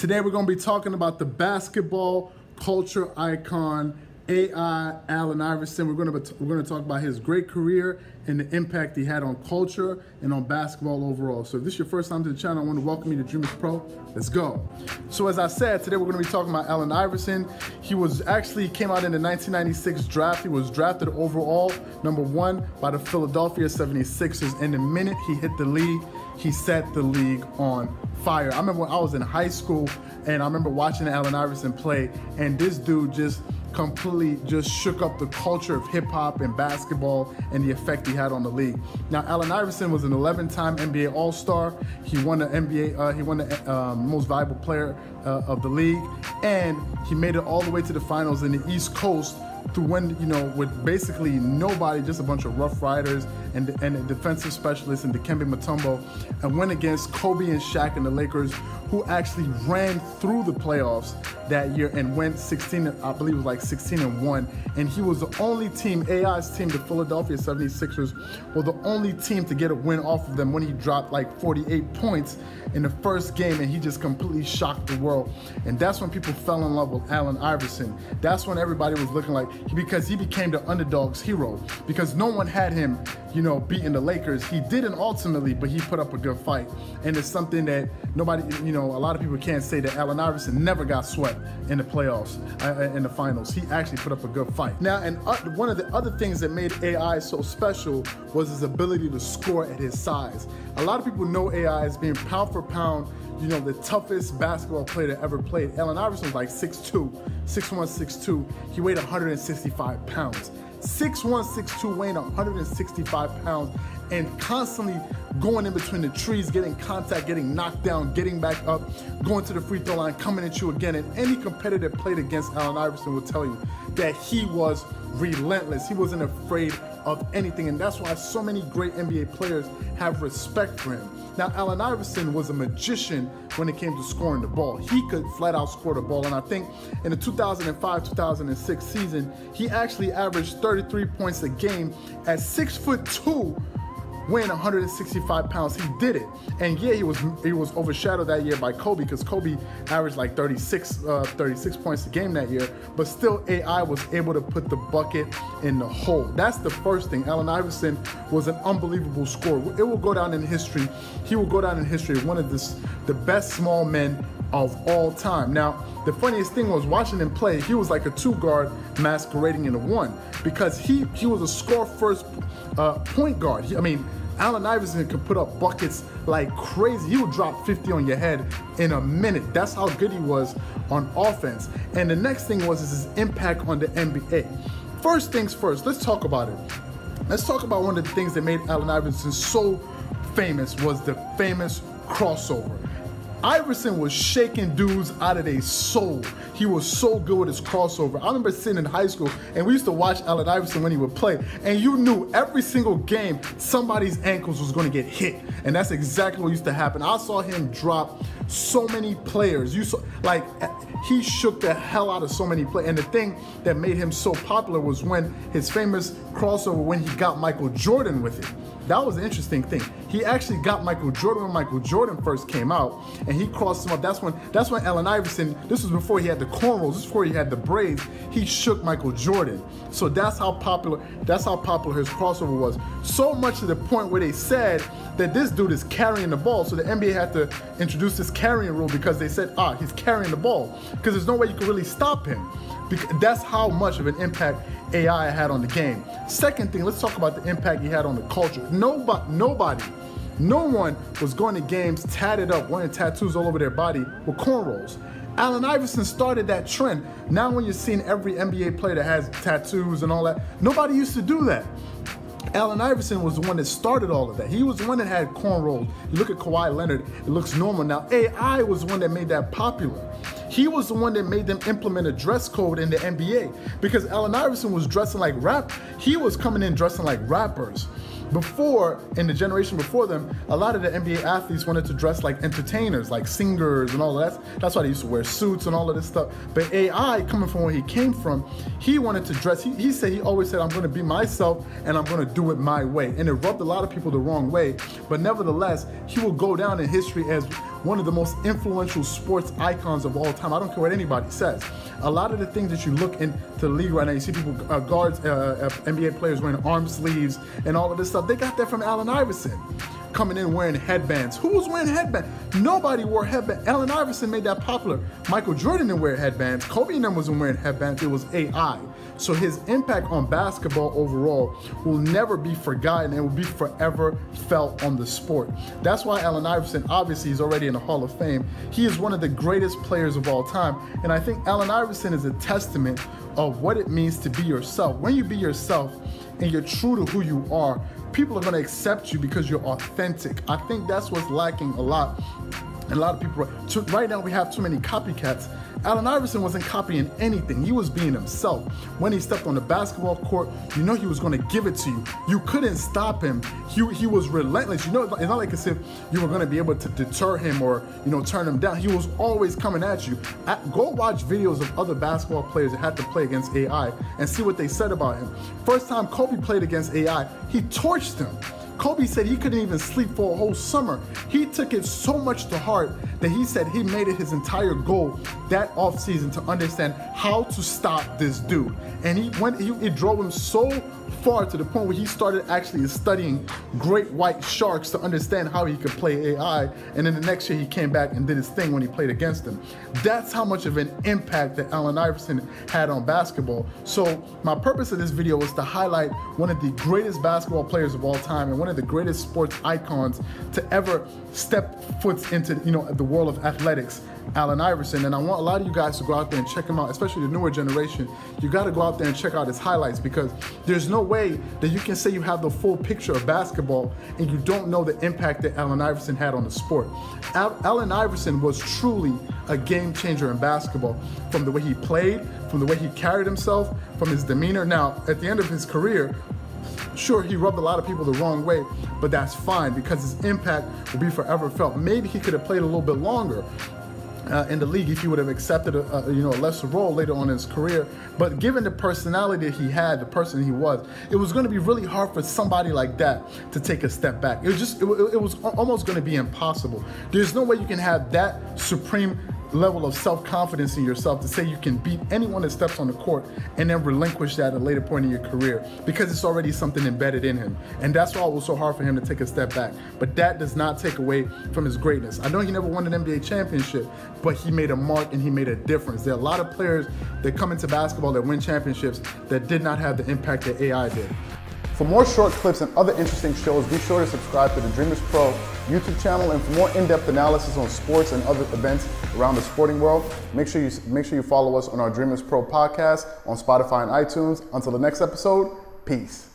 Today we're going to be talking about the basketball culture icon, AI Allen Iverson. We're going to talk about his great career and the impact he had on culture and on basketball overall. So if this is your first time to the channel, I want to welcome you to Dreamerspro. Let's go. So as I said, today we're going to be talking about Allen Iverson. He came out in the 1996 draft. He was drafted overall #1 by the Philadelphia 76ers. And the minute he hit the league, he set the league on fire. I remember when I was in high school and I remember watching Allen Iverson play, and this dude just completely shook up the culture of hip hop and basketball and the effect he had on the league. Now, Allen Iverson was an 11-time NBA All-Star. He won the most valuable player of the league, and he made it all the way to the finals in the East Coast to win, with basically nobody, just a bunch of Rough Riders and the defensive specialists and Dikembe Mutombo, and went against Kobe and Shaq and the Lakers, who actually ran through the playoffs that year and went 16-1. And he was the only team, AI's team, the Philadelphia 76ers, were the only team to get a win off of them when he dropped like 48 points in the first game, and he just completely shocked the world. And that's when people fell in love with Allen Iverson. That's when everybody was looking because he became the underdog's hero, because no one had him, beating the Lakers. He didn't ultimately, but he put up a good fight. And it's something that nobody, a lot of people can't say, that Allen Iverson never got swept in the playoffs, in the finals. He actually put up a good fight. Now, and one of the other things that made AI so special was his ability to score at his size. A lot of people know AI as being pound for pound, the toughest basketball player that ever played. Allen Iverson was like 6'1", 6'2". He weighed 165 pounds. 6'1", 6'2", weighing 165 pounds, and constantly going in between the trees, getting contact, getting knocked down, getting back up, going to the free throw line, coming at you again. And any competitor that played against Allen Iverson will tell you that he was relentless. He wasn't afraid of anything, and that's why so many great NBA players have respect for him. Now, Allen Iverson was a magician when it came to scoring the ball. He could flat out score the ball, and I think in the 2005-2006 season, he actually averaged 33 points a game at 6'2", weighing 165 pounds. He did it. And yeah, he was overshadowed that year by Kobe, because Kobe averaged like 36 points a game that year, but still AI was able to put the bucket in the hole. That's the first thing. Allen Iverson was an unbelievable scorer. It will go down in history. He will go down in history as one of the best small men of all time. Now, the funniest thing was watching him play, he was like a 2-guard masquerading in a 1, because he was a score-first point guard. Allen Iverson could put up buckets like crazy. He would drop 50 on your head in a minute. That's how good he was on offense. And the next thing was his impact on the NBA. First things first, let's talk about it. Let's talk about one of the things that made Allen Iverson so famous, was the famous crossover. Iverson was shaking dudes out of their soul. He was so good with his crossover. I remember sitting in high school and we used to watch Allen Iverson when he would play, and you knew every single game somebody's ankles was going to get hit, and that's exactly what used to happen. I saw him drop so many players. He shook the hell out of so many players. And the thing that made him so popular was when his famous crossover when he got Michael Jordan with it. That was an interesting thing. He actually got Michael Jordan when Michael Jordan first came out, and he crossed him up. That's when Allen Iverson, this was before he had the cornrows, this was before he had the braids, he shook Michael Jordan. So that's how popular his crossover was. So much to the point where they said that this dude is carrying the ball. So the NBA had to introduce this carrying rule, because they said, he's carrying the ball, because there's no way you can really stop him. That's how much of an impact AI had on the game. Second thing, let's talk about the impact he had on the culture. No one was going to games tatted up, wearing tattoos all over their body with cornrows. Allen Iverson started that trend. Now when you're seeing every NBA player that has tattoos and all that, nobody used to do that. Allen Iverson was the one that started all of that. He was the one that had cornrows. You look at Kawhi Leonard, it looks normal now. AI was the one that made that popular. He was the one that made them implement a dress code in the NBA, because Allen Iverson was dressing like he was coming in dressing like rappers. Before, in the generation before them, a lot of the NBA athletes wanted to dress like entertainers, like singers and all of that. That's why they used to wear suits and all of this stuff. But AI, coming from where he came from, he wanted to dress, he always said, I'm gonna be myself and I'm gonna do it my way. And it rubbed a lot of people the wrong way, but nevertheless, he will go down in history as one of the most influential sports icons of all time. I don't care what anybody says. A lot of the things that you look into the league right now, you see people, guards, NBA players wearing arm sleeves and all of this stuff. They got that from Allen Iverson. Coming in wearing headbands. Who was wearing headbands? Nobody wore headbands. Allen Iverson made that popular. Michael Jordan didn't wear headbands. Kobe and them wasn't wearing headbands. It was AI. So his impact on basketball overall will never be forgotten and will be forever felt on the sport. That's why Allen Iverson, obviously he's already in the Hall of Fame. He is one of the greatest players of all time. And I think Allen Iverson is a testament of what it means to be yourself. When you be yourself and you're true to who you are, people are going to accept you because you're authentic. I think that's what's lacking a lot. And a lot of people, right now we have too many copycats. Allen Iverson wasn't copying anything. He was being himself. When he stepped on the basketball court, you know he was going to give it to you. You couldn't stop him. He was relentless. You know, it's not like as if you were going to be able to deter him or, you know, turn him down. He was always coming at you. Go watch videos of other basketball players that had to play against AI and see what they said about him. First time Kobe played against AI, he torched him. Kobe said he couldn't even sleep for a whole summer. He took it so much to heart that he said he made it his entire goal that offseason to understand how to stop this dude. And it drove him so far to the point where he started actually studying great white sharks to understand how he could play AI. And then the next year he came back and did his thing when he played against him. That's how much of an impact that Allen Iverson had on basketball. So my purpose of this video was to highlight one of the greatest basketball players of all time and one of the greatest sports icons to ever step foot into, you know, the world of athletics, Allen Iverson. And I want a lot of you guys to go out there and check him out, especially the newer generation. You got to go out there and check out his highlights, because there's no way that you can say you have the full picture of basketball and you don't know the impact that Allen Iverson had on the sport. Allen Iverson was truly a game changer in basketball, from the way he played, from the way he carried himself, from his demeanor. Now, at the end of his career, sure, he rubbed a lot of people the wrong way, but that's fine because his impact will be forever felt. Maybe he could have played a little bit longer in the league if he would have accepted a lesser role later on in his career. But given the personality that he had, the person he was, it was going to be really hard for somebody like that to take a step back. It was almost going to be impossible. There's no way you can have that supreme level of self-confidence in yourself to say you can beat anyone that steps on the court and then relinquish that at a later point in your career, because it's already something embedded in him. And that's why it was so hard for him to take a step back. But that does not take away from his greatness. I know he never won an NBA championship, but he made a mark and he made a difference. There are a lot of players that come into basketball that win championships that did not have the impact that AI did. For more short clips and other interesting shows, be sure to subscribe to the Dreamerspro YouTube channel. And for more in-depth analysis on sports and other events around the sporting world, make sure you follow us on our Dreamerspro Podcast on Spotify and iTunes. Until the next episode, peace.